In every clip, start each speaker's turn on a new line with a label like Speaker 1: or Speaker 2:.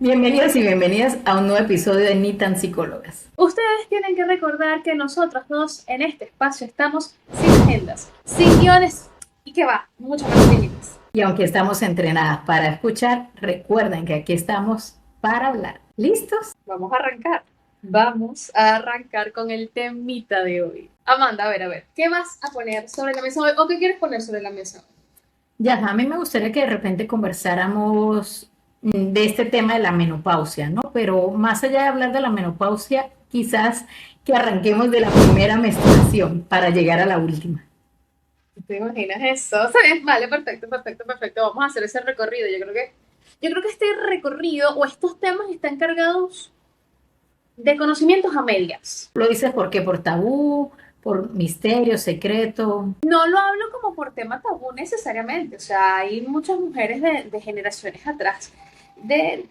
Speaker 1: Bienvenidos y bienvenidas a un nuevo episodio de Ni tan psicólogas.
Speaker 2: Ustedes tienen que recordar que nosotros dos en este espacio estamos sin agendas, sin guiones y que va, mucho más límites.
Speaker 1: Y aunque estamos entrenadas para escuchar, recuerden que aquí estamos para hablar. ¿Listos?
Speaker 2: Vamos a arrancar. Vamos a arrancar con el temita de hoy. Amanda, a ver, ¿qué vas a poner sobre la mesa hoy o qué quieres poner sobre la mesa hoy?
Speaker 1: Ya, a mí me gustaría que de repente conversáramos de este tema de la menopausia, ¿no? Pero más allá de hablar de la menopausia, quizás que arranquemos de la primera menstruación para llegar a la última.
Speaker 2: ¿Te imaginas eso? ¿Sabes? Vale, perfecto. Vamos a hacer ese recorrido. Yo creo que este recorrido o estos temas están cargados de conocimientos a medias.
Speaker 1: ¿Lo dices por qué? ¿Por tabú? ¿Por misterio, secreto?
Speaker 2: No lo hablo como por tema tabú necesariamente, o sea, hay muchas mujeres de generaciones atrás de,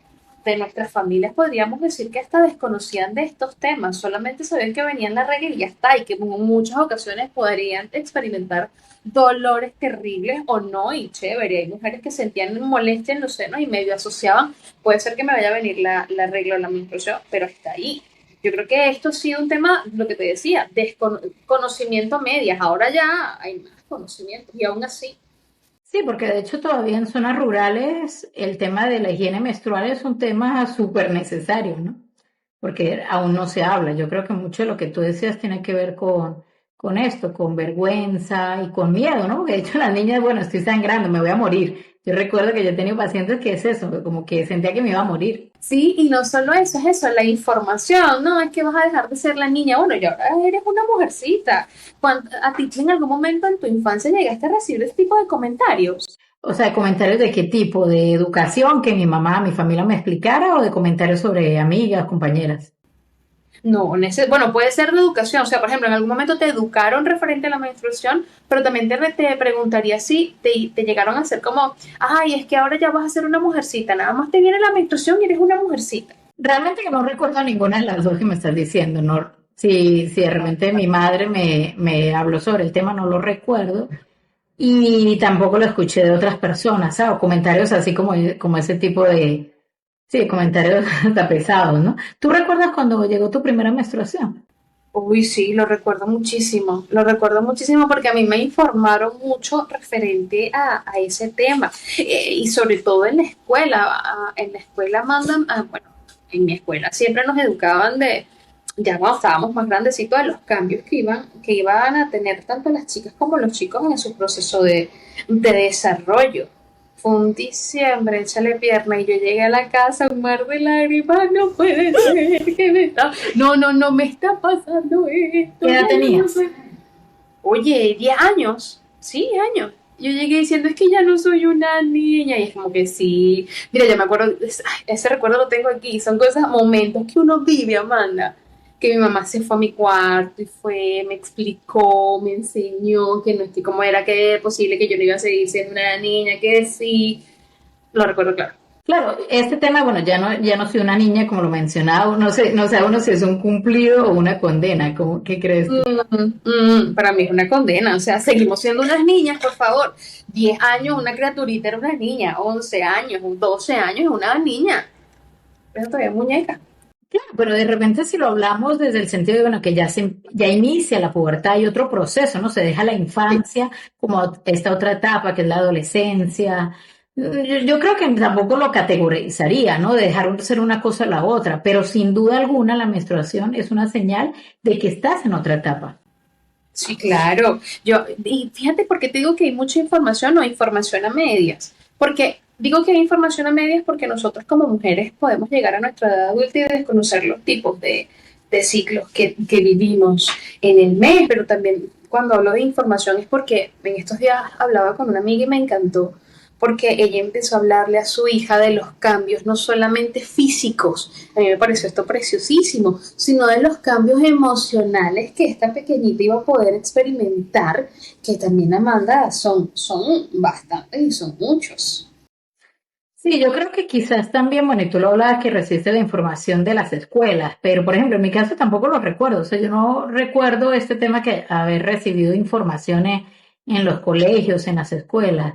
Speaker 2: de nuestras familias, podríamos decir que hasta desconocían de estos temas, solamente sabían que venían la regla y ya está, y que en muchas ocasiones podrían experimentar dolores terribles o no, y chévere, hay mujeres que sentían molestia en los senos y medio asociaban, puede ser que me vaya a venir la regla o la menstruación, pero está ahí. Yo creo que esto ha sido un tema, lo que te decía, desconocimiento a medias. Ahora ya hay más conocimiento y aún así,
Speaker 1: Sí, porque de hecho todavía en zonas rurales el tema de la higiene menstrual es un tema súper necesario, ¿no? Porque aún no se habla. Yo creo que mucho de lo que tú decías tiene que ver con esto, con vergüenza y con miedo, ¿no? De hecho las niñas, bueno, estoy sangrando, me voy a morir. Yo recuerdo que yo he tenido pacientes que es eso, que como que sentía que me iba a morir.
Speaker 2: sí, y no solo eso, es eso, la información, no es que vas a dejar de ser la niña, bueno, y ahora eres una mujercita. ¿A ti en algún momento en tu infancia llegaste a recibir este tipo de comentarios?
Speaker 1: O sea, comentarios de qué tipo, de educación que mi mamá, mi familia me explicara o de comentarios sobre amigas, compañeras.
Speaker 2: No, bueno, puede ser de educación, o sea, por ejemplo, en algún momento te educaron referente a la menstruación, pero también te preguntaría si te llegaron a hacer como, ay, es que ahora ya vas a ser una mujercita, nada más te viene la menstruación y eres una mujercita.
Speaker 1: Realmente que no recuerdo ninguna de las dos que me estás diciendo, no, si de repente mi madre me habló sobre el tema, no lo recuerdo, y tampoco lo escuché de otras personas, ¿sabes? O comentarios así como ese tipo de, sí, comentarios hasta pesados, ¿no? ¿Tú recuerdas cuando llegó tu primera menstruación?
Speaker 2: Uy, sí, lo recuerdo muchísimo porque a mí me informaron mucho referente a ese tema y sobre todo en la escuela, en la escuela mandan, bueno, en mi escuela siempre nos educaban ya cuando estábamos más grandecitos, de los cambios que iban a tener tanto las chicas como los chicos en su proceso de desarrollo. Fue un diciembre, échale pierna, y yo llegué a la casa, un mar de lágrimas, no puede ser que no me está pasando
Speaker 1: ¿Qué
Speaker 2: esto,
Speaker 1: edad
Speaker 2: ya yo no
Speaker 1: tenías?
Speaker 2: soy. Oye, 10 años, sí, años. Yo llegué diciendo, es que ya no soy una niña, y es como que sí. Mira, yo me acuerdo, ese recuerdo lo tengo aquí, son cosas, momentos que uno vive, Amanda, que mi mamá se fue a mi cuarto y me explicó, me enseñó que no estoy como era, que era posible que yo no iba a seguir siendo una niña, que sí, lo recuerdo claro.
Speaker 1: Claro, este tema, bueno, ya no soy una niña, como lo mencionaba, no sé uno si es un cumplido o una condena, ¿qué crees tú?
Speaker 2: Para mí es una condena, o sea, seguimos siendo unas niñas, por favor. 10 años, una criaturita era una niña, 11 años, 12 años, una niña. Pero todavía es muñeca.
Speaker 1: Claro, pero de repente si lo hablamos desde el sentido de, bueno, que ya inicia la pubertad y otro proceso, ¿no? Se deja la
Speaker 2: Sí,
Speaker 1: infancia como esta otra etapa que es la adolescencia. Yo creo que tampoco lo categorizaría, ¿no? De dejar de ser una cosa a la otra, pero sin duda alguna la menstruación es una señal de que estás en otra etapa.
Speaker 2: sí, claro. Y fíjate por qué te digo que hay mucha información o información a medias. Porque digo que hay información a medias porque nosotros como mujeres podemos llegar a nuestra edad adulta y desconocer los tipos de ciclos que vivimos en el mes, pero también cuando hablo de información es porque en estos días hablaba con una amiga y me encantó porque ella empezó a hablarle a su hija de los cambios, no solamente físicos, a mí me pareció esto preciosísimo, sino de los cambios emocionales que esta pequeñita iba a poder experimentar, que también, Amanda, son bastantes y son muchos.
Speaker 1: Sí, yo creo que quizás también, bueno, y tú lo hablabas que recibiste la información de las escuelas, pero por ejemplo, en mi caso tampoco lo recuerdo, o sea, yo no recuerdo este tema que haber recibido informaciones en los colegios, en las escuelas.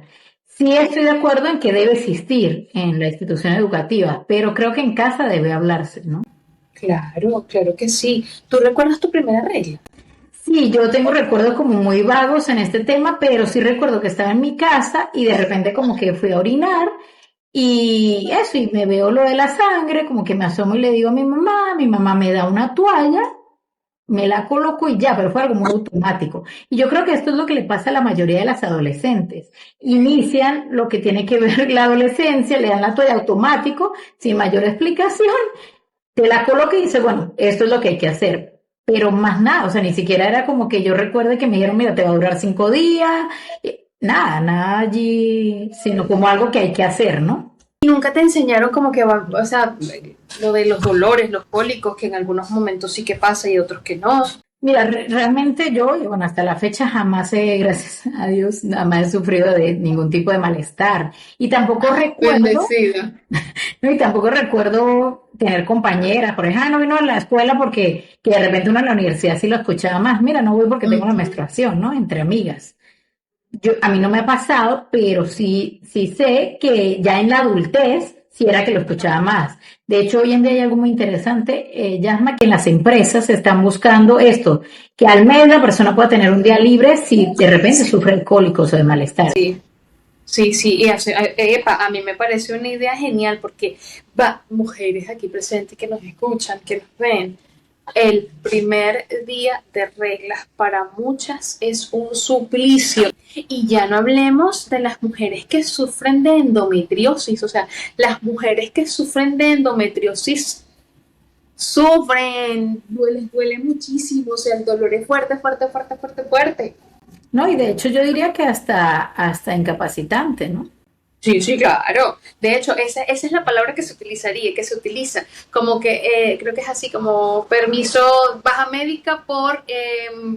Speaker 1: Sí estoy de acuerdo en que debe existir en la institución educativa, pero creo que en casa debe hablarse, ¿no?
Speaker 2: Claro, claro que sí. ¿Tú recuerdas tu primera regla?
Speaker 1: Sí, yo tengo recuerdos como muy vagos en este tema, pero sí recuerdo que estaba en mi casa y de repente como que fui a orinar y eso, y me veo lo de la sangre, como que me asomo y le digo a mi mamá me da una toalla, me la coloco y ya, pero fue algo muy automático. Y yo creo que esto es lo que le pasa a la mayoría de las adolescentes. Inician lo que tiene que ver la adolescencia, le dan la toalla automático, sin mayor explicación, te la coloqué y dice, bueno, esto es lo que hay que hacer. Pero más nada, o sea, ni siquiera era como que yo recuerde que me dijeron, mira, te va a durar 5 días. Nada, nada allí, sino como algo que hay que hacer, ¿no?
Speaker 2: Y nunca te enseñaron como que va, o sea, lo de los dolores, los cólicos, que en algunos momentos sí que pasa y otros que no.
Speaker 1: Mira, realmente yo, y bueno, hasta la fecha jamás he, gracias a Dios, jamás he sufrido de ningún tipo de malestar. Y tampoco recuerdo,
Speaker 2: Bendecida.
Speaker 1: no, y tampoco recuerdo tener compañeras, por ejemplo, no vino a la escuela porque que de repente uno en la universidad sí lo escuchaba más, mira, no voy porque tengo la
Speaker 2: Ujú.
Speaker 1: menstruación, ¿no? Entre amigas. A mí no me ha pasado, pero sí sé que ya en la adultez sí era que lo escuchaba más. De hecho, hoy en día hay algo muy interesante, Yasma, que en las empresas están buscando esto, que al menos la persona pueda tener un día libre si de repente
Speaker 2: Sí,
Speaker 1: sufre cólicos o de malestar.
Speaker 2: sí, sí, y epa, a mí me parece una idea genial porque va, mujeres aquí presentes que nos escuchan, que nos ven, el primer día de reglas para muchas es un suplicio. Y ya no hablemos de las mujeres que sufren de endometriosis, o sea, las mujeres que sufren de endometriosis sufren, duele muchísimo, o sea, el dolor es fuerte, fuerte, fuerte, fuerte, fuerte.
Speaker 1: No, y de hecho yo diría que hasta incapacitante, ¿no?
Speaker 2: Sí, sí, claro. De hecho, esa es la palabra que se utilizaría, que se utiliza, como que creo que es así, como permiso baja médica por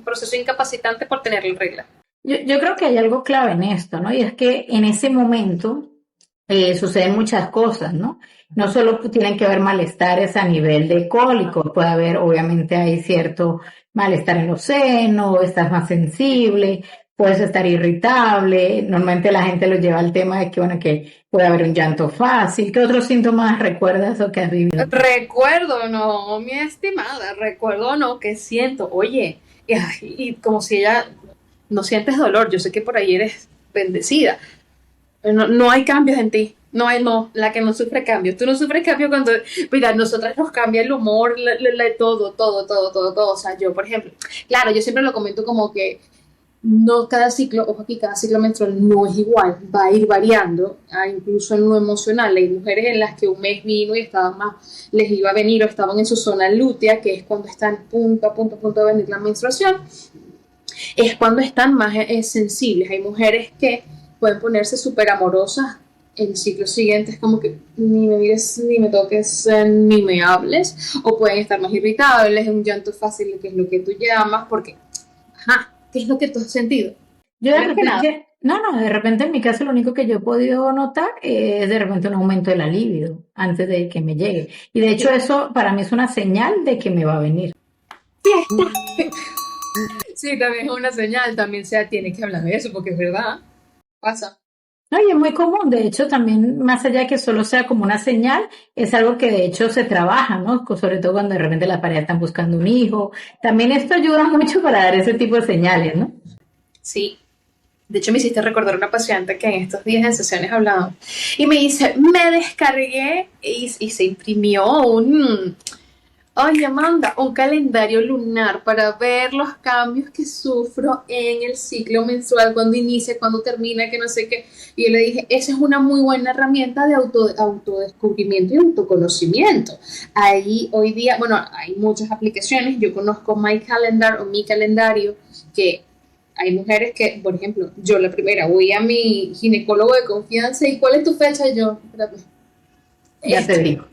Speaker 2: proceso incapacitante por tener la regla.
Speaker 1: Yo creo que hay algo clave en esto, ¿no? Y es que en ese momento suceden muchas cosas, ¿no? No solo tienen que haber malestares a nivel de cólico, puede haber, obviamente hay cierto malestar en los senos, estás más sensible, puedes estar irritable, normalmente la gente lo lleva al tema de que, bueno, que puede haber un llanto fácil. ¿Qué otros síntomas recuerdas o que has vivido?
Speaker 2: Recuerdo, no, mi estimada, recuerdo, no, que siento, oye, y como si ella no sientes dolor, yo sé que por ahí eres bendecida, no, no hay cambios en ti. No hay, no, la que no sufre cambios. Tú no sufres cambios cuando, mira, nosotras nos cambia el humor, todo, todo, todo, todo, todo. O sea, yo, por ejemplo, claro, yo siempre lo comento como que no cada ciclo, ojo aquí, cada ciclo menstrual no es igual, va a ir variando, incluso en lo emocional. Hay mujeres en las que un mes vino y estaban más, les iba a venir o estaban en su zona lútea, que es cuando están punto a punto, a punto de venir la menstruación, es cuando están más sensibles. Hay mujeres que pueden ponerse súper amorosas el ciclo siguiente, es como que ni me mires, ni me toques, ni me hables, o pueden estar más irritables, un llanto fácil, que es lo que tú llamas, porque, ajá, ¿qué es lo que tú has sentido?
Speaker 1: Yo de
Speaker 2: Primero que nada,
Speaker 1: repente, no, de repente en mi caso lo único que yo he podido notar es de repente un aumento de la libido antes de que me llegue. Y de hecho eso para mí es una señal de que me va a venir.
Speaker 2: sí, también es una señal, también se tiene que hablar de eso, porque es verdad, pasa.
Speaker 1: No, y es muy común, de hecho también más allá de que solo sea como una señal, es algo que de hecho se trabaja, ¿no? Sobre todo cuando de repente las parejas están buscando un hijo. También esto ayuda mucho para dar ese tipo de señales, ¿no?
Speaker 2: Sí, de hecho me hiciste recordar una paciente que en estos días en sesiones hablaba y me dice, me descargué y se imprimió oye, Amanda, un calendario lunar para ver los cambios que sufro en el ciclo menstrual, cuando inicia, cuando termina, que no sé qué. Y yo le dije, esa es una muy buena herramienta de autodescubrimiento y autoconocimiento. Ahí hoy día, bueno, hay muchas aplicaciones. Yo conozco My Calendar o Mi Calendario, que hay mujeres que, por ejemplo, yo la primera voy a mi ginecólogo de confianza y ¿cuál es tu fecha? Y yo, espérate,
Speaker 1: Ya te
Speaker 2: esta.
Speaker 1: digo.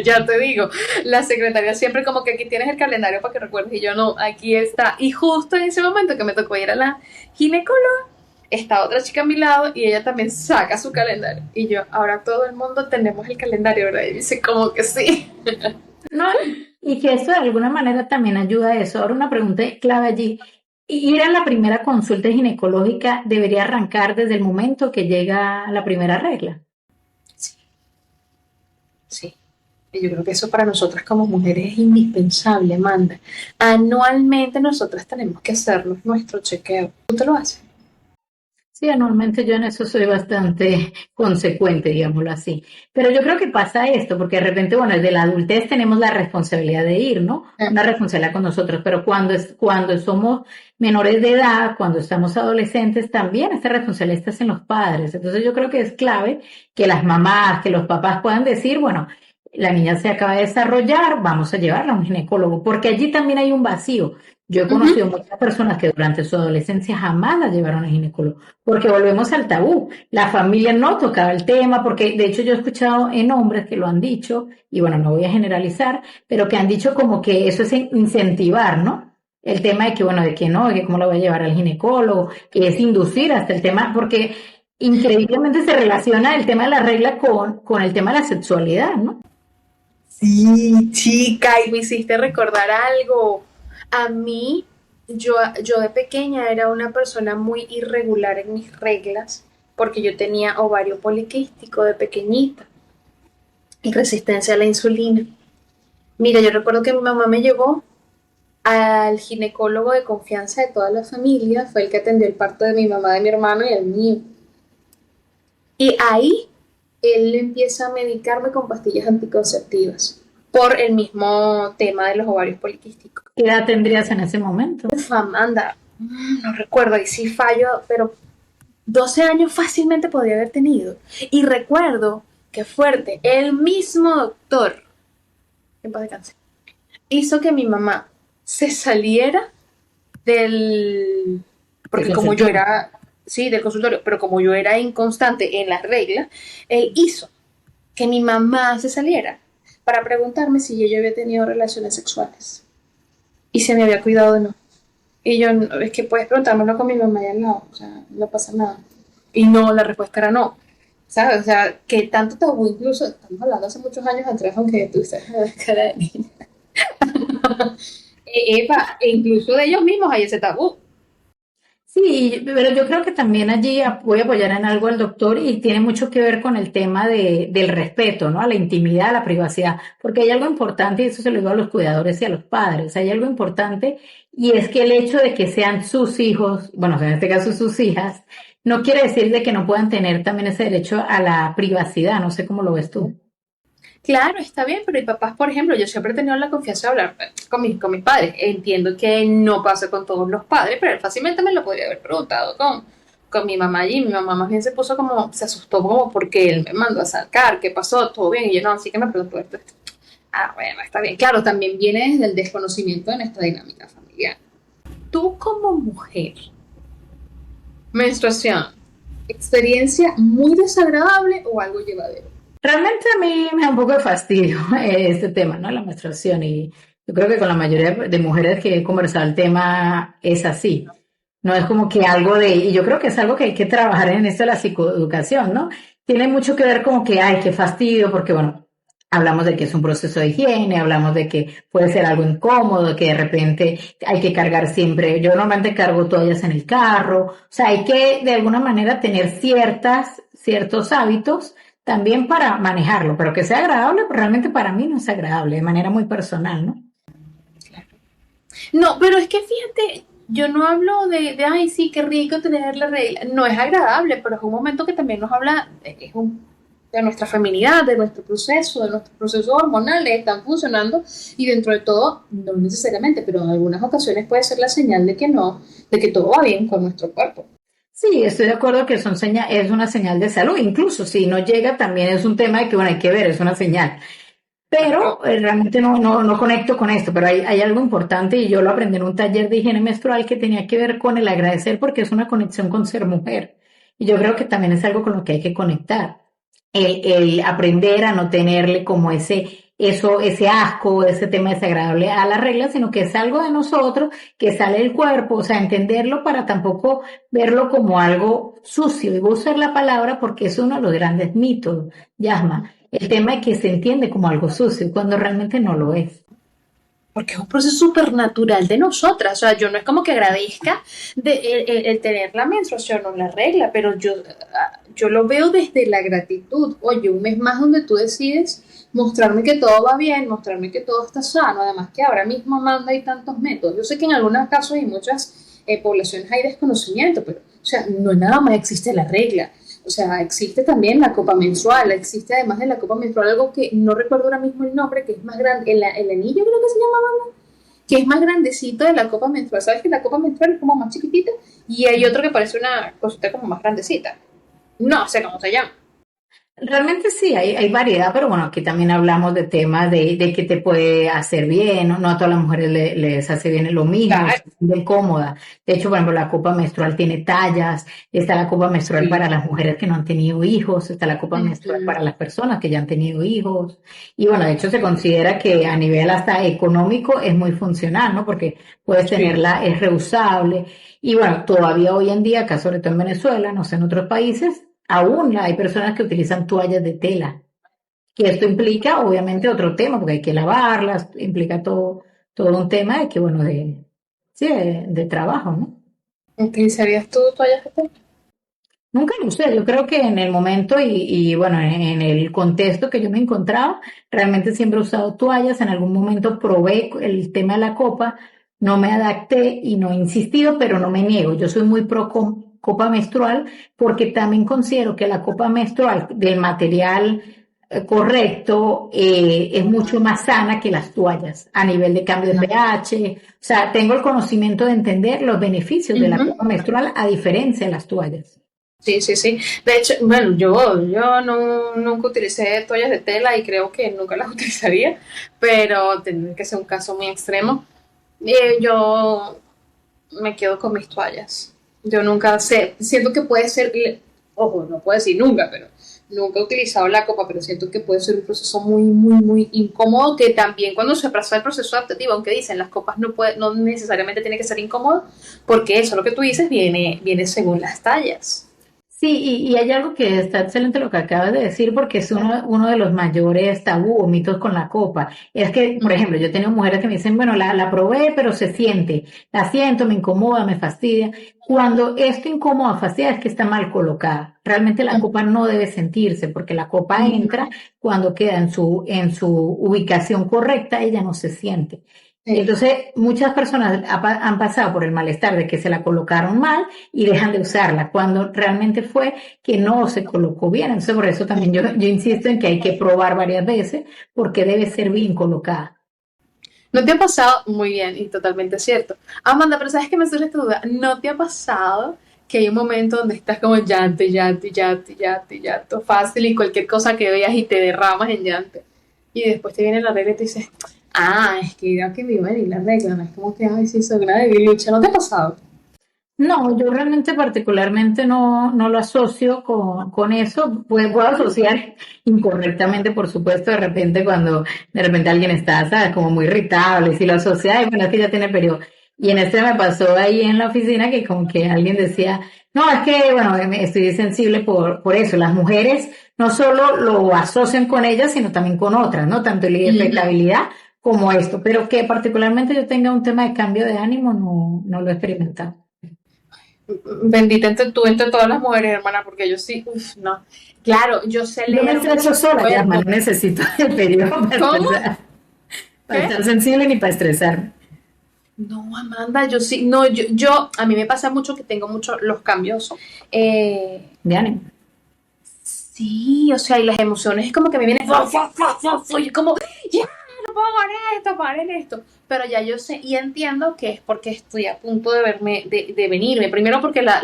Speaker 2: Ya te digo, la secretaria siempre como que aquí tienes el calendario para que recuerdes y yo no, aquí está. Y justo en ese momento que me tocó ir a la ginecóloga, está otra chica a mi lado y ella también saca su calendario. Y yo, ahora todo el mundo tenemos el calendario, ¿verdad? Y dice como que sí.
Speaker 1: No, y que eso de alguna manera también ayuda a eso. Ahora una pregunta clave allí. Ir a la primera consulta ginecológica debería arrancar desde el momento que llega la primera regla.
Speaker 2: Sí, sí. Y yo creo que eso para nosotras como mujeres es indispensable, Amanda. Anualmente nosotras tenemos que hacernos nuestro chequeo. ¿Tú te lo haces?
Speaker 1: Sí, anualmente yo en eso soy bastante consecuente, digámoslo así. Pero yo creo que pasa esto, porque de repente, bueno, desde la adultez tenemos la responsabilidad de ir, ¿no?
Speaker 2: Ah,
Speaker 1: Una responsabilidad con nosotros, pero cuando somos menores de edad, cuando estamos adolescentes, también esta responsabilidad está en los padres. Entonces yo creo que es clave que las mamás, que los papás puedan decir, bueno, la niña se acaba de desarrollar, vamos a llevarla a un ginecólogo, porque allí también hay un vacío. Yo he
Speaker 2: ujú.
Speaker 1: conocido muchas personas que durante su adolescencia jamás la llevaron al ginecólogo porque volvemos al tabú. La familia no tocaba el tema, porque de hecho yo he escuchado en hombres que lo han dicho, y bueno, no voy a generalizar, pero que han dicho como que eso es incentivar, ¿no? El tema de que, bueno, de que no, de que cómo la voy a llevar al ginecólogo, que es inducir hasta el tema, porque increíblemente se relaciona el tema de la regla con el tema de la sexualidad, ¿no?
Speaker 2: Sí, chica, y me hiciste recordar algo. A mí, yo de pequeña era una persona muy irregular en mis reglas porque yo tenía ovario poliquístico de pequeñita y resistencia a la insulina. Mira, yo recuerdo que mi mamá me llevó al ginecólogo de confianza de toda la familia, fue el que atendió el parto de mi mamá, de mi hermano y el mío. Y ahí él empieza a medicarme con pastillas anticonceptivas por el mismo tema de los ovarios poliquísticos.
Speaker 1: ¿Qué edad tendrías en ese momento?
Speaker 2: Uf, Amanda, no recuerdo, y sí fallo, pero 12 años fácilmente podría haber tenido. Y recuerdo que fuerte, el mismo doctor, en paz descanse, hizo que mi mamá se saliera del...
Speaker 1: Te
Speaker 2: Porque como yo
Speaker 1: consultó.
Speaker 2: era, sí, del consultorio, pero como yo era inconstante en las reglas, él hizo que mi mamá se saliera para preguntarme si yo había tenido relaciones sexuales y se me había cuidado de no. Y yo, es que puedes preguntármelo con mi mamá allá al lado, o sea, no pasa nada. Y no, la respuesta era no. ¿Sabes? O sea, que tanto tabú, incluso, estamos hablando hace muchos años atrás, aunque tú estás a la cara de niña. Eva, e incluso de ellos mismos hay ese tabú.
Speaker 1: Sí, pero yo creo que también allí voy a apoyar en algo al doctor y tiene mucho que ver con el tema del respeto, ¿no? A la intimidad, a la privacidad, porque hay algo importante, y eso se lo digo a los cuidadores y a los padres, hay algo importante y es que el hecho de que sean sus hijos, bueno, en este caso sus hijas, no quiere decir de que no puedan tener también ese derecho a la privacidad, no sé cómo lo ves tú.
Speaker 2: Claro, está bien, pero mis papás, por ejemplo, yo siempre he tenido la confianza de hablar con mis padres. Entiendo que no pasa con todos los padres, pero él fácilmente me lo podría haber preguntado con mi mamá allí. Mi mamá más bien se puso como, se asustó como porque él me mandó a sacar, ¿qué pasó? ¿Todo bien? Y yo no, así que me preguntó esto. Ah, bueno, está bien. Claro, también viene desde el desconocimiento de nuestra dinámica familiar. Tú como mujer, menstruación, experiencia muy desagradable o algo llevadero.
Speaker 1: Realmente a mí me da un poco de fastidio este tema, ¿no? La menstruación y yo creo que con la mayoría de mujeres que he conversado el tema es así. No es como que algo y yo creo que es algo que hay que trabajar en esto de la psicoeducación, ¿no? Tiene mucho que ver como que, ay, qué fastidio, porque bueno, hablamos de que es un proceso de higiene, hablamos de que puede ser algo incómodo, que de repente hay que cargar siempre, yo normalmente cargo toallas en el carro, o sea, hay que de alguna manera tener ciertos hábitos también para manejarlo, pero que sea agradable, pero realmente para mí no es agradable, de manera muy personal, ¿no?
Speaker 2: No, pero es que fíjate, yo no hablo ay, sí, qué rico tener la regla. No es agradable, pero es un momento que también nos habla de nuestra feminidad, de nuestros procesos hormonales, están funcionando y dentro de todo, no necesariamente, pero en algunas ocasiones puede ser la señal de que no, de que todo va bien con nuestro cuerpo.
Speaker 1: Sí, estoy de acuerdo que es una señal de salud, incluso si no llega también es un tema de que, bueno, hay que ver, es una señal. Pero
Speaker 2: Claro.
Speaker 1: realmente no conecto con esto, pero hay algo importante y yo lo aprendí en un taller de higiene menstrual que tenía que ver con el agradecer porque es una conexión con ser mujer. Y yo creo que también es algo con lo que hay que conectar. El aprender a no tenerle como ese asco, ese tema desagradable a la regla, sino que es algo de nosotros, que sale del cuerpo, o sea, entenderlo para tampoco verlo como algo sucio. Y voy a usar la palabra porque es uno de los grandes mitos, Yasma. El tema es que se entiende como algo sucio cuando realmente no lo es.
Speaker 2: porque es un proceso súper natural de nosotras. O sea, yo no es como que agradezca el tener la menstruación o la regla, pero yo lo veo desde la gratitud. Oye, un mes más donde tú decides mostrarme que todo va bien, mostrarme que todo está sano, además que ahora mismo manda hay tantos métodos. Yo sé que en algunos casos y muchas poblaciones hay desconocimiento, pero, o sea, no nada más existe la regla. O sea, existe también la copa menstrual, existe además de la copa menstrual algo que no recuerdo ahora mismo el nombre, que es más grande, el anillo creo que se llama, que es más grandecito de la copa menstrual. ¿Sabes que la copa menstrual es como más chiquitita? Y hay otro que parece una cosita como más grandecita. No sé cómo se llama.
Speaker 1: Realmente sí, hay variedad, pero bueno, aquí también hablamos de temas de que te puede hacer bien, no, no a todas las mujeres les hace bien lo mismo,
Speaker 2: Claro,
Speaker 1: es muy cómoda. De hecho, por ejemplo, la copa menstrual tiene tallas, está la copa menstrual
Speaker 2: sí.
Speaker 1: para las mujeres que no han tenido hijos, está la copa menstrual
Speaker 2: Ujú,
Speaker 1: para las personas que ya han tenido hijos. Y bueno, de hecho se
Speaker 2: ujú.
Speaker 1: considera que a nivel hasta económico es muy funcional, ¿no? Porque puedes
Speaker 2: Sí.
Speaker 1: tenerla, es reusable. Y bueno, todavía hoy en día, acá sobre todo en Venezuela, no sé en otros países, aún hay personas que utilizan toallas de tela, que esto implica obviamente otro tema, porque hay que lavarlas, implica todo un tema de que, bueno, sí, de trabajo, ¿no?
Speaker 2: ¿Utilizarías tú toallas de tela?
Speaker 1: Nunca lo sé, yo creo que en el momento bueno, en el contexto que yo me encontraba, realmente siempre he usado toallas, en algún momento probé el tema de la copa, no me adapté y no he insistido, pero no me niego, yo soy muy pro copa menstrual porque también considero que la copa menstrual del material correcto es mucho más sana que las toallas a nivel de cambio de pH, o sea, tengo el conocimiento de entender los beneficios de la
Speaker 2: Ujú.
Speaker 1: copa menstrual a diferencia de las toallas.
Speaker 2: Sí, sí, sí. De hecho, bueno, yo no, nunca utilicé toallas de tela y creo que nunca las utilizaría, pero tendría que ser un caso muy extremo. Yo me quedo con mis toallas. Yo nunca sé, siento que puede ser, ojo, no puedo decir nunca, pero nunca he utilizado la copa, pero siento que puede ser un proceso muy, muy, muy incómodo, que también cuando se pasa el proceso adaptativo, aunque dicen las copas no necesariamente tiene que ser incómodo, porque eso, lo que tú dices, viene según las tallas.
Speaker 1: Sí, y hay algo que está excelente lo que acabas de decir, porque es uno de los mayores tabú o mitos con la copa. Es que, por ejemplo, yo he tenido mujeres que me dicen, bueno, la probé, pero se siente, la siento, me incomoda, me fastidia. Cuando esto incomoda, fastidia, es que está mal colocada. Realmente la copa no debe sentirse, porque la copa entra cuando queda en su ubicación correcta, ella no se siente. Y
Speaker 2: Sí.
Speaker 1: entonces muchas personas han pasado por el malestar de que se la colocaron mal y dejan de usarla, cuando realmente fue que no se colocó bien. Entonces, por eso también yo insisto en que hay que probar varias veces porque debe ser bien colocada.
Speaker 2: ¿No te ha pasado? Muy bien, y totalmente cierto. Amanda, pero ¿sabes qué me surge esta duda? ¿No te ha pasado que hay un momento donde estás como llanto, llanto, llanto, llanto, llanto, fácil y cualquier cosa que veas y te derramas en llanto? Y después te viene la regla y te dices, ah, es que era que me iba a venir la regla, no es como que, ay, sí, soy una debilucha. ¿No te ha pasado?
Speaker 1: No, yo realmente particularmente no lo asocio con eso. Puedo asociar incorrectamente, por supuesto, de repente cuando de repente alguien está, ¿sabes? Como muy irritable, si lo asocia, y bueno, es que ya tiene periodo. Y en este me pasó ahí en la oficina que como que alguien decía, no, es que, bueno, estoy sensible por eso. Las mujeres no solo lo asocian con ellas, sino también con otras, ¿no? Tanto la irritabilidad como esto. Pero que particularmente yo tenga un tema de cambio de ánimo, no lo he experimentado.
Speaker 2: Bendita entre todas las mujeres, hermana, porque yo sí, uff, no. Claro, yo sé
Speaker 1: Yo me
Speaker 2: leer
Speaker 1: estreso
Speaker 2: mucho mi
Speaker 1: sola, ya, no
Speaker 2: cuerpo.
Speaker 1: necesito el periodo
Speaker 2: ¿Cómo?
Speaker 1: para
Speaker 2: ¿Qué?
Speaker 1: estar sensible ni para estresarme.
Speaker 2: No, Amanda, yo sí, no, a mí me pasa mucho que tengo mucho los cambios.
Speaker 1: De ánimo.
Speaker 2: Sí, o sea, y las emociones es como que me vienen, y como, ya, no puedo parar en esto. Pero ya yo sé y entiendo que es porque estoy a punto de verme, de venirme. Primero porque la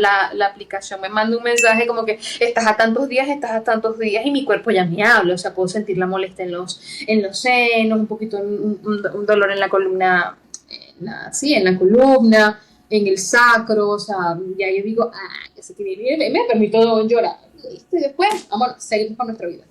Speaker 2: aplicación me manda un mensaje como que estás a tantos días y mi cuerpo ya me habla. O sea, puedo sentir la molestia en los senos, un poquito un dolor en la columna, sí, en la columna, en el sacro. O sea, ya yo digo, ah, ya sé que viene, me permito llorar. Y después, vamos, seguimos con nuestra vida.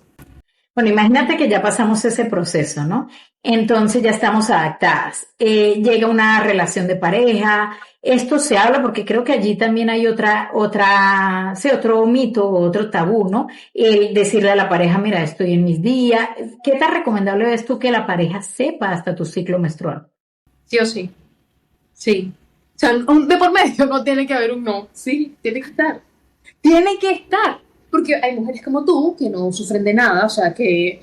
Speaker 1: Bueno, imagínate que ya pasamos ese proceso, ¿no? Entonces ya estamos adaptadas. Llega una relación de pareja. Esto se habla porque creo que allí también hay sí, otro mito, otro tabú, ¿no? El decirle a la pareja, mira, estoy en mis días. ¿Qué tan recomendable ves tú que la pareja sepa hasta tu ciclo menstrual?
Speaker 2: sí o sí. Sí. O sea, de por medio no tiene que haber un no. Sí, tiene que estar. Tiene que estar. Porque hay mujeres como tú que no sufren de nada, o sea, que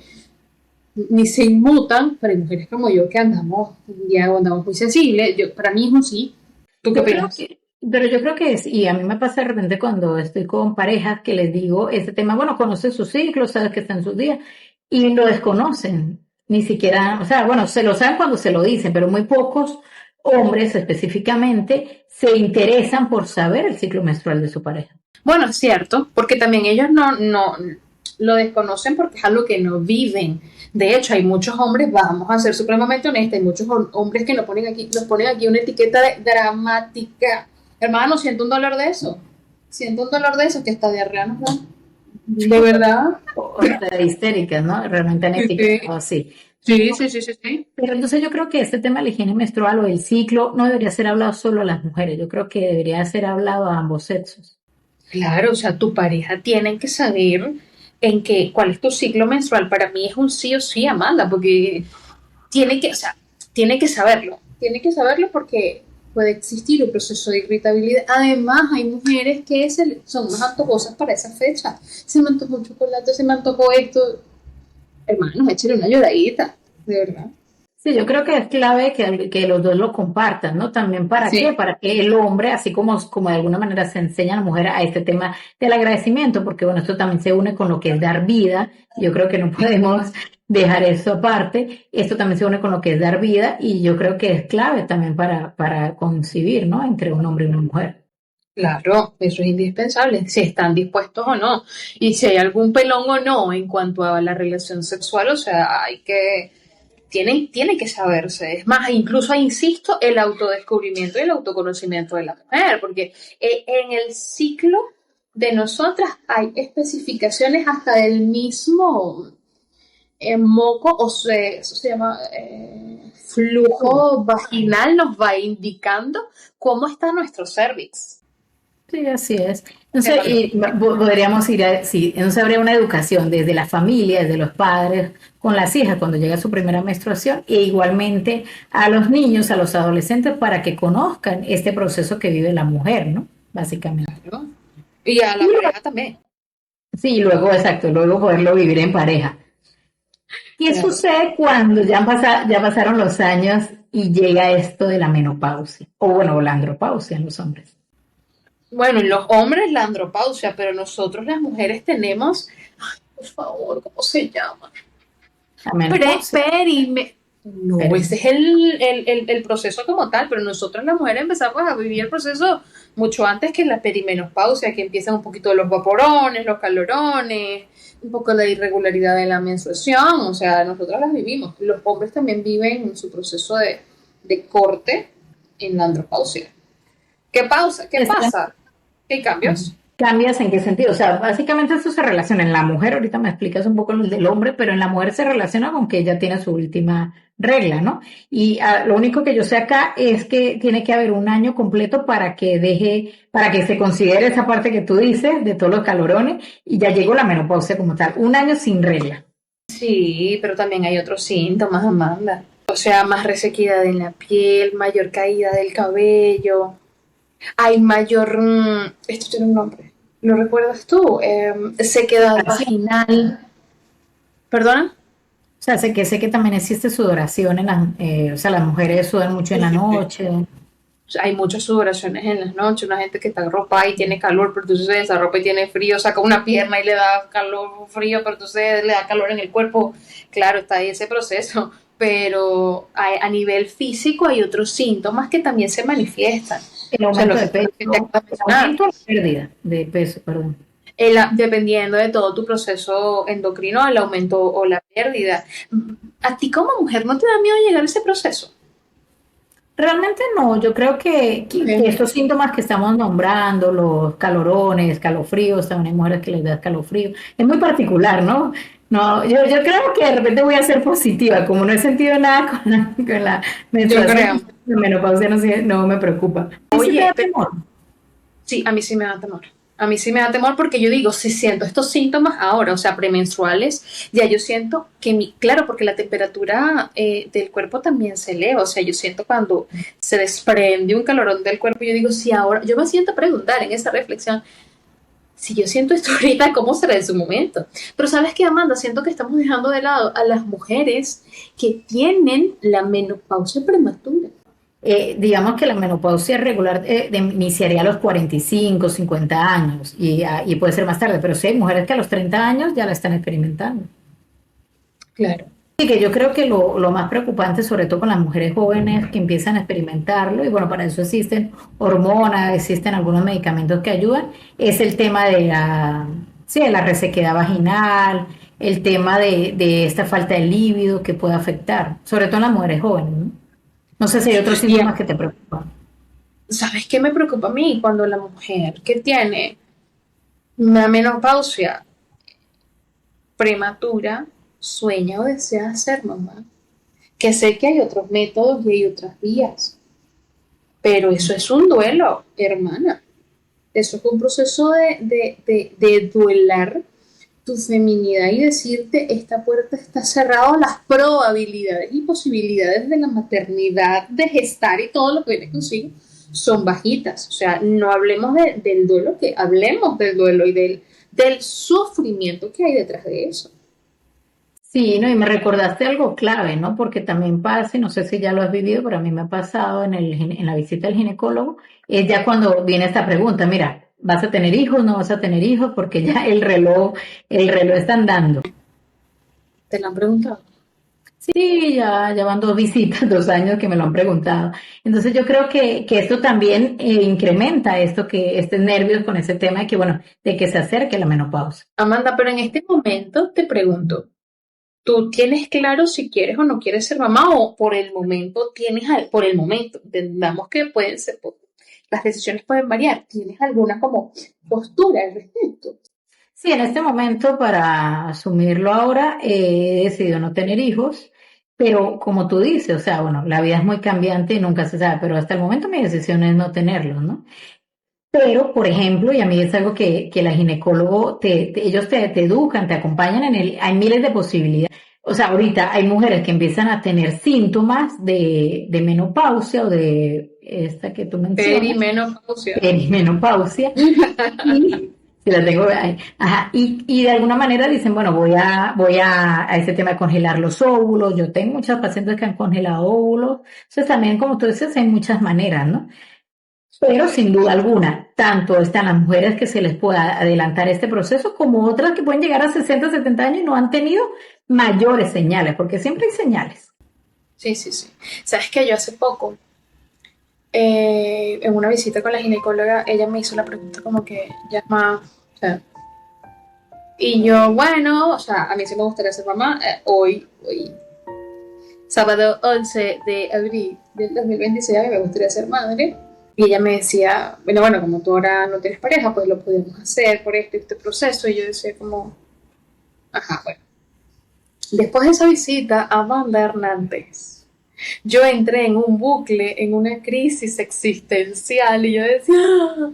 Speaker 2: ni se inmutan, pero hay mujeres como yo que andamos, ya andamos muy sensibles. Yo, para mí es un sí. ¿Tú qué
Speaker 1: Yo creo
Speaker 2: opinas?
Speaker 1: que, pero yo creo que es, y a mí me pasa de repente cuando estoy con parejas que les digo este tema, bueno, conoces su ciclo, sabes que está en sus días, y lo desconocen, ni siquiera, o sea, bueno, se lo saben cuando se lo dicen, pero muy pocos hombres específicamente se interesan por saber el ciclo menstrual de su pareja.
Speaker 2: Bueno, es cierto, porque también ellos no lo desconocen porque es algo que no viven. De hecho, hay muchos hombres, vamos a ser supremamente honestos, hay muchos hombres que nos ponen aquí una etiqueta de dramática. Hermano, siento un dolor de eso. Siento un dolor de eso, que esta diarrea nos da. De verdad.
Speaker 1: O sea, histéricas, ¿no? Realmente han etiquetado así.
Speaker 2: Sí, sí, sí, sí, sí.
Speaker 1: Pero entonces yo creo que este tema de la higiene menstrual o el ciclo no debería ser hablado solo a las mujeres, yo creo que debería ser hablado a ambos sexos.
Speaker 2: Claro, o sea, tu pareja tiene que saber en qué, cuál es tu ciclo menstrual. Para mí es un sí o sí, Amanda, porque tiene que, o sea, tiene que saberlo porque puede existir un proceso de irritabilidad. Además, hay mujeres que son más antojosas para esa fecha. Se me antojó un chocolate, se me antojó esto. Hermanos, échale una lloradita, de verdad.
Speaker 1: Sí, yo creo que es clave que los dos lo compartan, ¿no? También para qué,
Speaker 2: Sí,
Speaker 1: para que el hombre, así como de alguna manera se enseña a la mujer a este tema del agradecimiento, porque bueno, esto también se une con lo que es dar vida, yo creo que no podemos dejar eso aparte, esto también se une con lo que es dar vida y yo creo que es clave también para concebir, ¿no? Entre un hombre y una mujer.
Speaker 2: claro, eso es indispensable, si están dispuestos o no. Y si hay algún pelón o no en cuanto a la relación sexual, o sea, tiene que saberse. Es más, incluso insisto, el autodescubrimiento y el autoconocimiento de la mujer, porque en el ciclo de nosotras hay especificaciones hasta del mismo moco, eso se llama flujo vaginal, nos va indicando cómo está nuestro cervix.
Speaker 1: Sí, así es. Entonces,
Speaker 2: Sépalo.
Speaker 1: podríamos ir a, sí, entonces habría una educación desde la familia, desde los padres, con las hijas cuando llega su primera menstruación, e igualmente a los niños, a los adolescentes, para que conozcan este proceso que vive la mujer, ¿no? Básicamente.
Speaker 2: Claro. Y a
Speaker 1: Y
Speaker 2: la pareja también.
Speaker 1: sí, luego, exacto, luego poderlo vivir en pareja. ¿Qué
Speaker 2: Claro.
Speaker 1: sucede cuando ya pasaron los años y llega esto de la menopausia? O bueno, la andropausia en los hombres.
Speaker 2: Bueno, en los hombres la andropausia, pero nosotros las mujeres tenemos, ay, por favor, ¿cómo se llama?
Speaker 1: La menopausia.
Speaker 2: Perime. No, ese es el proceso como tal, pero nosotros las mujeres empezamos a vivir el proceso mucho antes que la perimenopausia, que empiezan un poquito los vaporones, los calorones, un poco la irregularidad de la menstruación, o sea, nosotros las vivimos. Los hombres también viven su proceso de corte en la andropausia. ¿Qué pausa? ¿Qué pasa? ¿Qué hay cambios?
Speaker 1: ¿Cambias en qué sentido? O sea, básicamente esto se relaciona en la mujer, ahorita me explicas un poco el del hombre, pero en la mujer se relaciona con que ella tiene su última regla, ¿no? Y lo único que yo sé acá es que tiene que haber un año completo para que se considere esa parte que tú dices de todos los calorones y ya llegó la menopausia como tal, un año sin regla.
Speaker 2: Sí, pero también hay otros síntomas, Amanda. O sea, más resequedad en la piel, mayor caída del cabello, hay mayor... esto tiene un nombre. ¿Lo recuerdas tú? Sequedad vaginal. ¿Perdona?
Speaker 1: O sea, sé que también existe sudoración o sea, las mujeres sudan mucho en la noche.
Speaker 2: Hay muchas sudoraciones en las noches, una gente que está arropada y tiene calor, pero entonces se desarropa y tiene frío, saca una pierna y le da calor, frío, pero entonces le da calor en el cuerpo. Claro, está ahí ese proceso, pero a nivel físico hay otros síntomas que también se manifiestan.
Speaker 1: El
Speaker 2: O sea,
Speaker 1: aumento de
Speaker 2: lo que te
Speaker 1: peso,
Speaker 2: acabo de
Speaker 1: el
Speaker 2: mencionar.
Speaker 1: aumento o la pérdida de peso, perdón.
Speaker 2: Dependiendo de todo tu proceso endocrino, el aumento o la pérdida. ¿A ti como mujer no te da miedo llegar a ese proceso?
Speaker 1: Realmente no, yo creo que
Speaker 2: Okay.
Speaker 1: estos síntomas que estamos nombrando, los calorones, escalofríos, también hay mujeres que les da escalofrío, es muy particular, ¿no? No, yo creo que de repente voy a ser positiva, como no he sentido nada con la
Speaker 2: Yo
Speaker 1: menstruación,
Speaker 2: creo.
Speaker 1: la menopausia no me preocupa. ¿Y si te
Speaker 2: Oye,
Speaker 1: da temor?
Speaker 2: sí, a mí sí me da temor. A mí sí me da temor porque yo digo, si siento estos síntomas ahora, o sea, premenstruales, ya yo siento que claro, porque la temperatura del cuerpo también se eleva, o sea, yo siento cuando se desprende un calorón del cuerpo, yo digo, si ahora, yo me siento a preguntar en esa reflexión, si yo siento esto ahorita, ¿cómo será en su momento? Pero sabes qué, Amanda, siento que estamos dejando de lado a las mujeres que tienen la menopausia prematura.
Speaker 1: Digamos que la menopausia regular iniciaría a los 45, 50 años y puede ser más tarde, pero sí hay mujeres que a los 30 años ya la están experimentando.
Speaker 2: Claro.
Speaker 1: Y que yo creo que lo más preocupante, sobre todo con las mujeres jóvenes que empiezan a experimentarlo, y bueno, para eso existen hormonas, existen algunos medicamentos que ayudan, es el tema sí, de la resequedad vaginal, el tema de esta falta de líbido que puede afectar, sobre todo en las mujeres jóvenes, ¿no? No sé si hay otros
Speaker 2: Y
Speaker 1: síntomas que te preocupan.
Speaker 2: ¿sabes qué me preocupa a mí? Cuando la mujer que tiene una menopausia prematura sueña o desea ser mamá. Que sé que hay otros métodos y hay otras vías, pero eso es un duelo, hermana. Eso es un proceso de duelar tu feminidad y decirte, esta puerta está cerrada, las probabilidades y posibilidades de la maternidad, de gestar y todo lo que viene consigo son bajitas. O sea, no hablemos del duelo, que hablemos del duelo y del sufrimiento que hay detrás de eso.
Speaker 1: Sí, no, y me recordaste algo clave, ¿no? Porque también pasa, y no sé si ya lo has vivido, pero a mí me ha pasado en la visita al ginecólogo, es ya cuando viene esta pregunta, mira, ¿vas a tener hijos? ¿No vas a tener hijos? Porque ya el reloj está andando.
Speaker 2: ¿Te lo han preguntado?
Speaker 1: Sí, ya van 2 visitas, 2 años que me lo han preguntado. Entonces yo creo que esto también incrementa este nervios con ese tema de que, bueno, de que se acerque la menopausia.
Speaker 2: Amanda, pero en este momento te pregunto, ¿tú tienes claro si quieres o no quieres ser mamá o por el momento por el momento, entendamos que pueden ser, las decisiones pueden variar, ¿tienes alguna como postura al respecto?
Speaker 1: Sí, en este momento, para asumirlo ahora, he decidido no tener hijos, pero como tú dices, o sea, bueno, la vida es muy cambiante y nunca se sabe, pero hasta el momento mi decisión es no tenerlos, ¿no? Pero, por ejemplo, y a mí es algo que la ginecólogo, ellos te educan, te acompañan hay miles de posibilidades. O sea, ahorita hay mujeres que empiezan a tener síntomas de menopausia o de esta que tú mencionas,
Speaker 2: Perimenopausia.
Speaker 1: perimenopausia, y si la tengo ahí, ajá, y de alguna manera dicen, bueno, voy a ese tema de congelar los óvulos. Yo tengo muchas pacientes que han congelado óvulos. Entonces también, como tú dices, hay muchas maneras, ¿no? Pero sin duda alguna, tanto están las mujeres que se les pueda adelantar este proceso como otras que pueden llegar a 60, 70 años y no han tenido mayores señales, porque siempre hay señales.
Speaker 2: Sí, sí, sí. Sabes que yo hace poco, en una visita con la ginecóloga, ella me hizo la pregunta como que, ya mamá, o sea, y yo, bueno, o sea, a mí sí me gustaría ser mamá, hoy, sábado 11 de abril del 2026, a mí me gustaría ser madre. Y ella me decía, bueno, como tú ahora no tienes pareja, pues lo podemos hacer por este proceso. Y yo decía como, ajá, bueno. Después de esa visita a Amanda Hernández, yo entré en un bucle, en una crisis existencial y yo decía, ¡ah!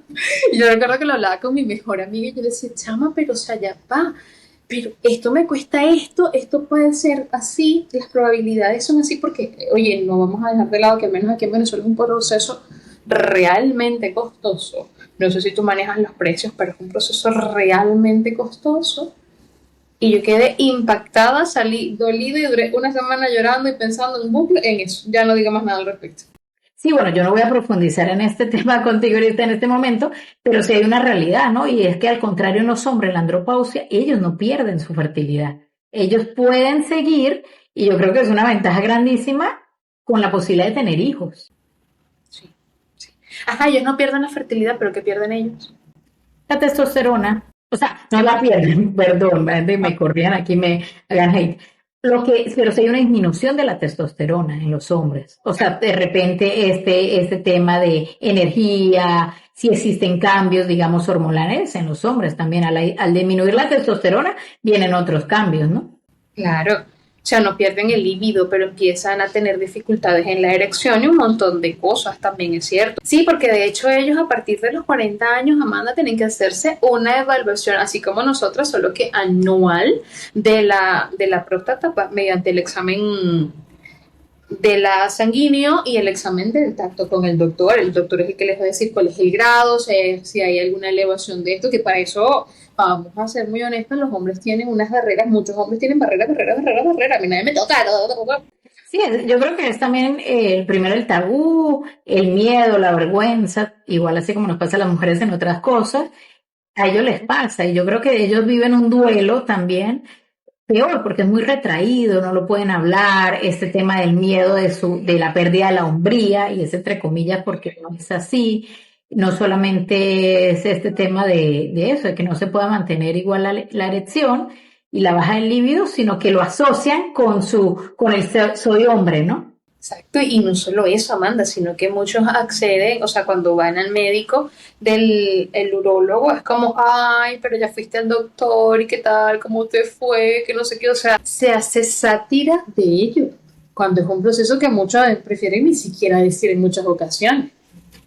Speaker 2: Y yo recuerdo que lo hablaba con mi mejor amiga y yo le decía, chama, pero o sea, ya va, pero esto me cuesta esto puede ser así, las probabilidades son así porque, oye, no vamos a dejar de lado que al menos aquí en Venezuela es un proceso realmente costoso. No sé si tú manejas los precios, pero es un proceso realmente costoso. Y yo quedé impactada, salí dolida y duré una semana llorando y pensando en bucle en eso. Ya no diga más nada al respecto.
Speaker 1: Sí, bueno, yo no voy a profundizar en este tema contigo ahorita en este momento, pero sí hay una realidad, ¿no? Y es que al contrario en los hombres, la andropausia, ellos no pierden su fertilidad. Ellos pueden seguir, y yo creo que es una ventaja grandísima, con la posibilidad de tener hijos.
Speaker 2: Sí, sí. Ajá, ellos no pierden la fertilidad, pero ¿qué pierden ellos?
Speaker 1: La testosterona, o sea, no
Speaker 2: ¿Qué
Speaker 1: la
Speaker 2: más?
Speaker 1: pierden, perdón, me corrían aquí, me hagan hate. Pero sí hay una disminución de la testosterona en los hombres. O sea, de repente este tema de energía, si existen cambios, digamos, hormonales en los hombres también. Al disminuir la testosterona, vienen otros cambios, ¿no?
Speaker 2: Claro. sea, no pierden el libido, pero empiezan a tener dificultades en la erección y un montón de cosas, también es cierto. Sí, porque de hecho ellos a partir de los 40 años, Amanda, tienen que hacerse una evaluación, así como nosotras, solo que anual de la próstata mediante el examen de la sanguíneo y el examen del tacto con el doctor. El doctor es el que les va a decir cuál es el grado, si hay alguna elevación de esto, que para eso, vamos a ser muy honestos, los hombres tienen unas barreras, muchos hombres tienen barreras, a mí nadie me toca.
Speaker 1: Sí, yo creo que es también primero el tabú, el miedo, la vergüenza, igual así como nos pasa a las mujeres en otras cosas, a ellos les pasa y yo creo que ellos viven un duelo también peor porque es muy retraído, no lo pueden hablar, este tema del miedo de la pérdida de la hombría, y es entre comillas porque no es así, no solamente es este tema de eso, de que no se pueda mantener igual la erección y la baja del libido, sino que lo asocian con el soy hombre, ¿no?
Speaker 2: Exacto, y no solo eso, Amanda, sino que muchos acceden, o sea, cuando van al médico el urólogo, es como, ay, pero ya fuiste al doctor, ¿y qué tal? ¿Cómo te fue? Que no sé qué, o sea, se hace sátira de ello, cuando es un proceso que muchos prefieren ni siquiera decir en muchas ocasiones.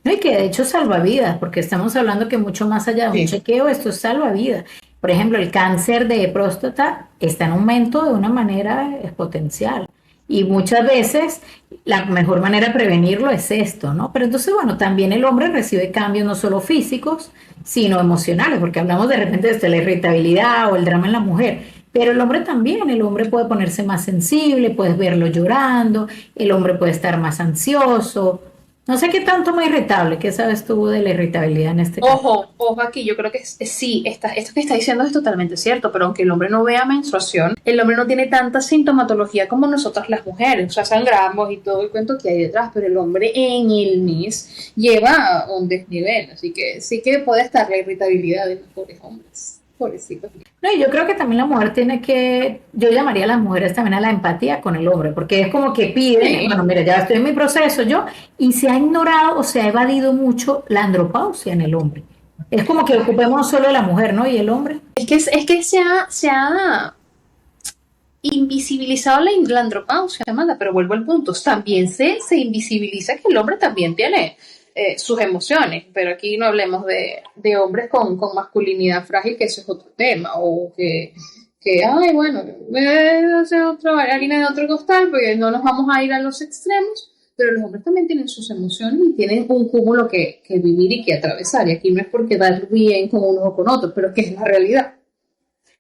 Speaker 1: No, y que de hecho salva vidas, porque estamos hablando que mucho más allá de un
Speaker 2: Sí.
Speaker 1: chequeo, esto salva vidas. Por ejemplo, el cáncer de próstata está en aumento de una manera exponencial. Y muchas veces la mejor manera de prevenirlo es esto, ¿no? Pero entonces, bueno, también el hombre recibe cambios no solo físicos, sino emocionales, porque hablamos de repente de la irritabilidad o el drama en la mujer. Pero el hombre también, el hombre puede ponerse más sensible, puedes verlo llorando, el hombre puede estar más ansioso, no sé qué tanto más irritable, ¿qué sabes tú de la irritabilidad en este caso?
Speaker 2: Ojo aquí, yo creo que sí, esto que está diciendo es totalmente cierto, pero aunque el hombre no vea menstruación, el hombre no tiene tanta sintomatología como nosotras las mujeres, o sea, sangramos y todo el cuento que hay detrás, pero el hombre en el mes lleva un desnivel, así que sí que puede estar la irritabilidad de los pobres hombres, pobrecitos.
Speaker 1: No, y yo creo que también la mujer tiene que, yo llamaría a las mujeres también a la empatía con el hombre, porque es como que piden,
Speaker 2: Sí.
Speaker 1: bueno, mira, ya estoy en mi proceso yo, y se ha ignorado o se ha evadido mucho la andropausia en el hombre. Es como que ocupemos solo de la mujer, ¿no? Y el hombre.
Speaker 2: Es que se ha invisibilizado la andropausia, Amanda, pero vuelvo al punto, también se invisibiliza que el hombre también tiene sus emociones, pero aquí no hablemos de hombres con masculinidad frágil, que eso es otro tema, o que ay, bueno, hacer otra harina de otro costal, porque no nos vamos a ir a los extremos, pero los hombres también tienen sus emociones y tienen un cúmulo que vivir y que atravesar, y aquí no es por quedar bien con unos o con otros, pero que es la realidad.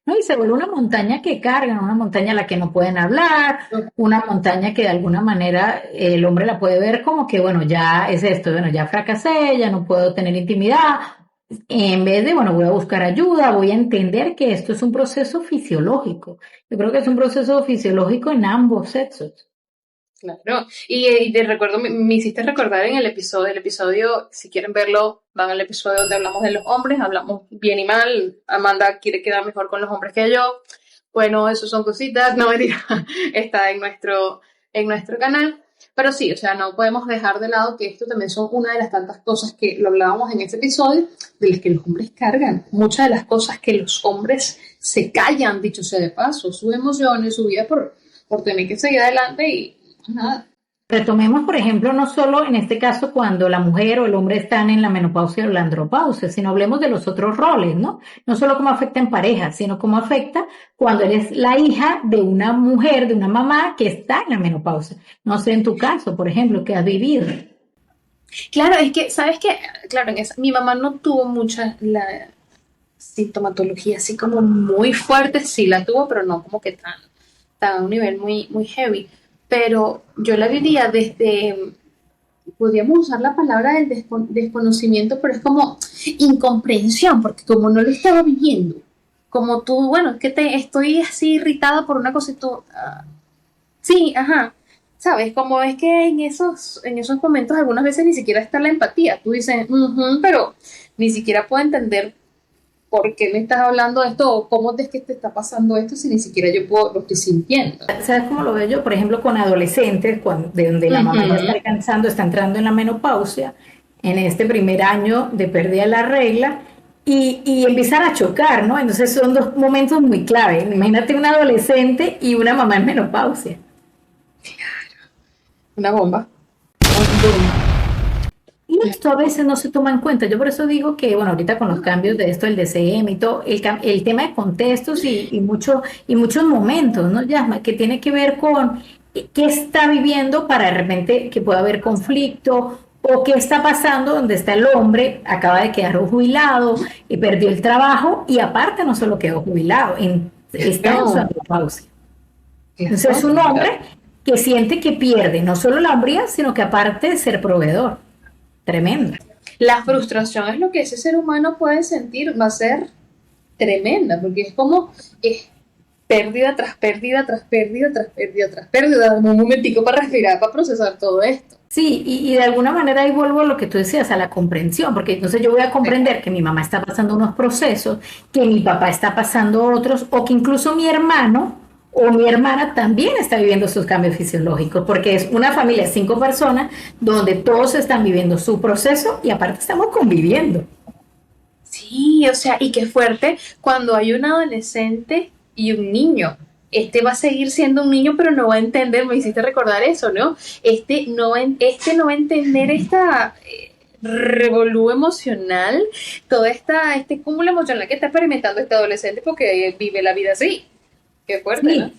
Speaker 1: ¿No? Y se vuelve una montaña que cargan, una montaña a la que no pueden hablar, una montaña que de alguna manera el hombre la puede ver como que, bueno, ya es esto, bueno, ya fracasé, ya no puedo tener intimidad. En vez de, bueno, voy a buscar ayuda, voy a entender que esto es un proceso fisiológico. Yo creo que es un proceso fisiológico en ambos sexos.
Speaker 2: Claro, y te recuerdo, me hiciste recordar en el episodio, si quieren verlo, van al episodio donde hablamos de los hombres, hablamos bien y mal, Amanda quiere quedar mejor con los hombres que yo, bueno, eso son cositas, no mentira, está en nuestro canal, pero sí, o sea, no podemos dejar de lado que esto también son una de las tantas cosas que lo hablábamos en este episodio, de las que los hombres cargan, muchas de las cosas que los hombres se callan, dicho sea de paso, sus emociones, su vida por tener que seguir adelante y nada.
Speaker 1: Retomemos, por ejemplo, no solo en este caso cuando la mujer o el hombre están en la menopausia o la andropausia, sino hablemos de los otros roles, ¿no? No solo cómo afecta en pareja, sino cómo afecta cuando eres la hija de una mujer, de una mamá que está en la menopausia. No sé en tu caso, por ejemplo, que has vivido.
Speaker 2: Claro, es que, ¿sabes qué? Claro, mi mamá no tuvo mucha la sintomatología así como muy fuerte, sí la tuvo, pero no como que tan a un nivel muy, muy heavy. Pero yo la vivía desde, podríamos usar la palabra del desconocimiento, pero es como incomprensión, porque como no lo estaba viviendo, como tú, bueno, que estoy así irritada por una cosa y tú, sí, ajá. ¿Sabes? Como es que en esos momentos algunas veces ni siquiera está la empatía. Tú dices, "Ujú", pero ni siquiera puedo entender por qué me estás hablando de esto o cómo es que te está pasando esto si ni siquiera yo lo estoy sintiendo.
Speaker 1: ¿Sabes cómo lo veo yo? Por ejemplo, con adolescentes, de donde la mamá ya está
Speaker 2: Ujú.
Speaker 1: alcanzando, está entrando en la menopausia, en este primer año de pérdida de la regla, y empiezan a chocar, ¿no? Entonces son dos momentos muy clave. Imagínate una adolescente y una mamá en menopausia.
Speaker 2: Una bomba. Un boom.
Speaker 1: Y esto a veces no se toma en cuenta. Yo por eso digo que, bueno, ahorita con los cambios de esto, el DCM y todo, el tema de contextos y muchos momentos, ¿no, Yasma? Que tiene que ver con qué está viviendo para de repente que pueda haber conflicto o qué está pasando donde está el hombre, acaba de quedar jubilado y perdió el trabajo y aparte no solo quedó jubilado, está en su
Speaker 2: No,
Speaker 1: andropausia. Entonces es
Speaker 2: claro,
Speaker 1: un
Speaker 2: claro.
Speaker 1: hombre que siente que pierde no solo la hombría, sino que aparte de ser proveedor. Tremendo.
Speaker 2: La frustración es lo que ese ser humano puede sentir, va a ser tremenda, porque es como pérdida tras pérdida, tras pérdida, tras pérdida, tras pérdida. Dame un momentico para respirar, para procesar todo esto.
Speaker 1: Sí, y de alguna manera ahí vuelvo a lo que tú decías, a la comprensión, porque entonces yo voy a
Speaker 2: Sí.
Speaker 1: comprender que mi mamá está pasando unos procesos, que mi papá está pasando otros, o que incluso mi hermano o mi hermana también está viviendo sus cambios fisiológicos, porque es una familia de 5 personas donde todos están viviendo su proceso y aparte estamos conviviendo.
Speaker 2: Sí, o sea, y qué fuerte cuando hay un adolescente y un niño. Este va a seguir siendo un niño, pero no va a entender, me hiciste recordar eso, ¿no? Este no va a entender esta revolú emocional, este cúmulo emocional que está experimentando este adolescente porque vive la vida así. Qué fuerte, ¿no?
Speaker 1: Sí,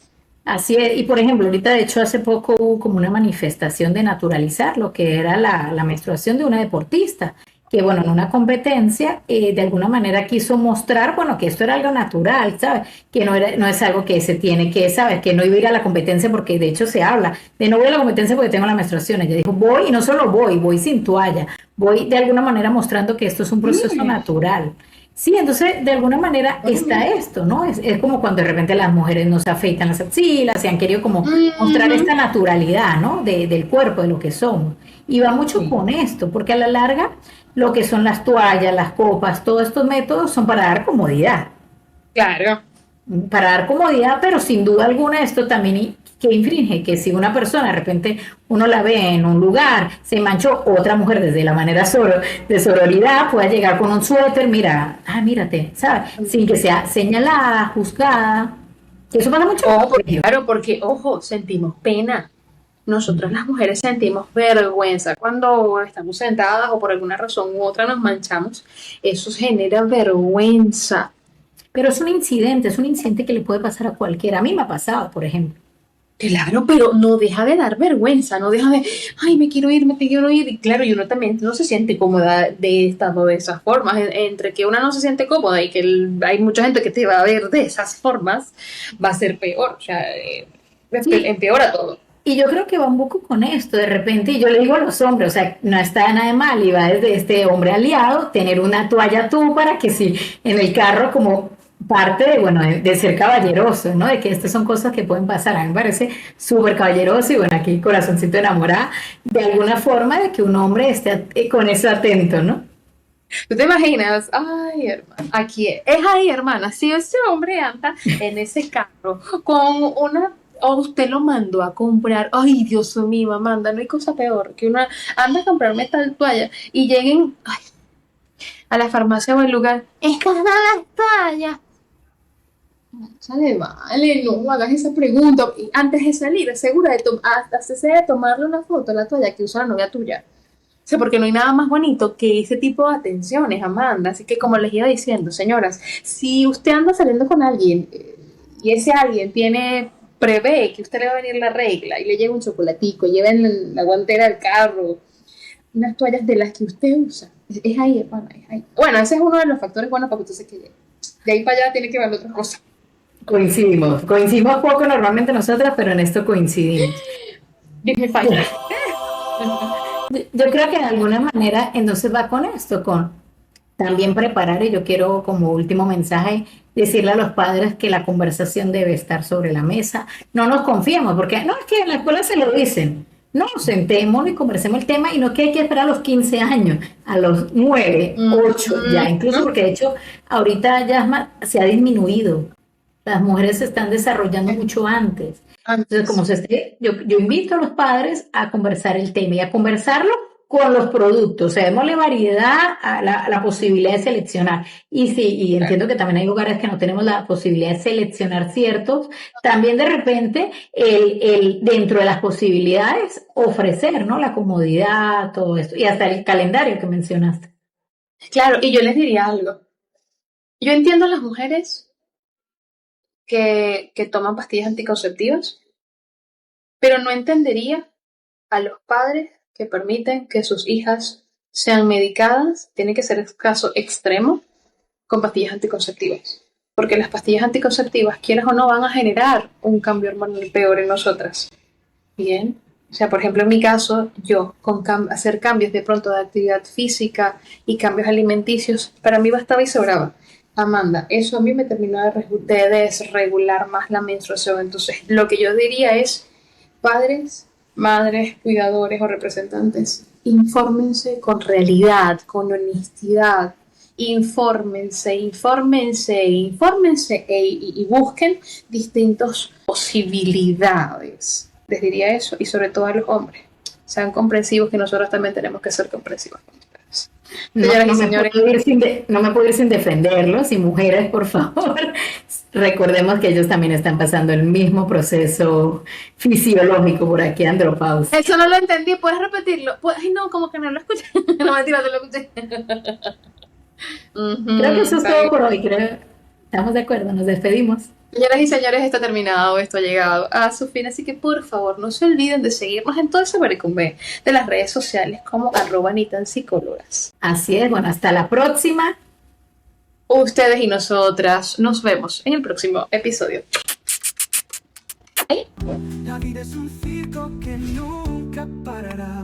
Speaker 1: así es. Y por ejemplo, ahorita de hecho hace poco hubo como una manifestación de naturalizar lo que era la menstruación de una deportista, que bueno, en una competencia de alguna manera quiso mostrar, bueno, que esto era algo natural, ¿sabes? Que no era, no es algo que se tiene que saber, que no iba a ir a la competencia porque de hecho se habla de no voy a la competencia porque tengo la menstruación. Ella dijo, voy y no solo voy, voy sin toalla, voy de alguna manera mostrando que esto es un proceso
Speaker 2: Mm,
Speaker 1: natural. Sí, entonces de alguna manera está
Speaker 2: mm,
Speaker 1: esto, ¿no? Es como cuando de repente las mujeres no se afeitan las axilas, se han querido como mostrar esta
Speaker 2: mm,
Speaker 1: naturalidad, ¿no? Del cuerpo, de lo que somos. Y va mucho
Speaker 2: sí,
Speaker 1: con esto, porque a la larga lo que son las toallas, las copas, todos estos métodos son
Speaker 2: claro.
Speaker 1: para dar comodidad, pero sin duda alguna esto también que infringe, que si una persona de repente uno la ve en un lugar, se manchó, otra mujer desde la manera de sororidad pueda llegar con un suéter, mira, mírate, ¿sabes? Sin que sea señalada, juzgada, que eso pasa mucho en el
Speaker 2: Ojo,
Speaker 1: colegio.
Speaker 2: claro, porque, ojo, sentimos pena. Nosotras las mujeres sentimos vergüenza cuando estamos sentadas o por alguna razón u otra nos manchamos. Eso genera vergüenza.
Speaker 1: Pero es un incidente que le puede pasar a cualquiera. A mí me ha pasado, por ejemplo.
Speaker 2: Claro, pero no deja de dar vergüenza, no deja de, ay, me quiero ir. Y claro, y uno también no se siente cómoda de estas o de esas formas. Entre que una no se siente cómoda y que hay mucha gente que te va a ver de esas formas, va a ser peor. O sea,
Speaker 1: Sí,
Speaker 2: empeora todo.
Speaker 1: y yo creo que va un poco con esto, de repente, y yo le digo a los hombres, o sea, no está nada de mal, y va desde este hombre aliado, tener una toalla tú para que si en el carro como parte de, bueno, de ser caballeroso, ¿no? De que estas son cosas que pueden pasar, a mí me parece súper caballeroso y bueno, aquí corazoncito enamorada, de alguna forma de que un hombre esté con eso atento, ¿no?
Speaker 2: ¿Tú te imaginas? Ay, hermana, aquí es ahí, hermana. Si ese hombre anda en ese carro con una, o usted lo mandó a comprar, ay, Dios mío, Amanda, no hay cosa peor que una anda a comprarme tal toalla y lleguen ay, a la farmacia o al lugar, es que no las toallas. Sale, vale, no hagas esa pregunta. Y antes de salir, asegura de tomarle una foto a la toalla que usa la novia tuya. O sea, porque no hay nada más bonito que ese tipo de atenciones, Amanda. Así que como les iba diciendo, señoras, si usted anda saliendo con alguien y ese alguien prevé que usted le va a venir la regla y le lleva un chocolatico, lleva en la guantera del carro unas toallas de las que usted usa, es ahí, hermana, es ahí. Bueno, ese es uno de los factores buenos para que usted se quede. De ahí para allá tiene que ver otra cosa.
Speaker 1: Coincidimos poco normalmente nosotras, pero en esto coincidimos.
Speaker 2: Give me five.
Speaker 1: Yo creo que de alguna manera entonces va con esto, con también preparar, y yo quiero como último mensaje decirle a los padres que la conversación debe estar sobre la mesa. No nos confiemos, porque no es que en la escuela se lo dicen. No, sentémonos y conversemos el tema y no es que hay que esperar a los 15 años, a los 9
Speaker 2: Mm,
Speaker 1: 8 ya, incluso porque de hecho ahorita ya se ha disminuido. Las mujeres se están desarrollando mucho antes. Entonces,
Speaker 2: antes.
Speaker 1: yo invito a los padres a conversar el tema y a conversarlo con los productos, o sea, démosle variedad a la posibilidad de seleccionar. Y sí, y entiendo que también hay lugares que no tenemos la posibilidad de seleccionar ciertos, también de repente dentro de las posibilidades ofrecer, ¿no? La comodidad, todo esto, y hasta el calendario que mencionaste.
Speaker 2: Claro, y yo les diría algo. Yo entiendo a las mujeres que toman pastillas anticonceptivas, pero no entendería a los padres que permiten que sus hijas sean medicadas, tiene que ser el caso extremo, con pastillas anticonceptivas. Porque las pastillas anticonceptivas, quieras o no, van a generar un cambio hormonal peor en nosotras. Bien. O sea, por ejemplo, en mi caso, yo con hacer cambios de pronto de actividad física y cambios alimenticios, para mí bastaba y sobraba. Amanda, eso a mí me terminó de desregular más la menstruación. Entonces, lo que yo diría es, padres, madres, cuidadores o representantes, infórmense con realidad, con honestidad. Infórmense y busquen distintas posibilidades. Les diría eso, y sobre todo a los hombres. Sean comprensivos, que nosotros también tenemos que ser comprensivos con ustedes. Señoras y señores,
Speaker 1: No me puedo ir sin defenderlos, y mujeres, por favor, recordemos que ellos también están pasando el mismo proceso fisiológico por aquí, andropausia.
Speaker 2: eso no lo entendí, ¿puedes repetirlo? Ay, no, como que no lo escuché. No, mentira, te lo escuché.
Speaker 1: Creo que eso es todo por hoy, creo. Estamos de acuerdo, nos despedimos.
Speaker 2: Señoras y señores, esto ha terminado, esto ha llegado a su fin, así que por favor no se olviden de seguirnos en todo ese baricumbe de las redes sociales como @nitansicólogas.
Speaker 1: Así es, bueno, hasta la próxima.
Speaker 2: Ustedes y nosotras nos vemos en el próximo episodio.
Speaker 3: La vida es un circo que nunca parará.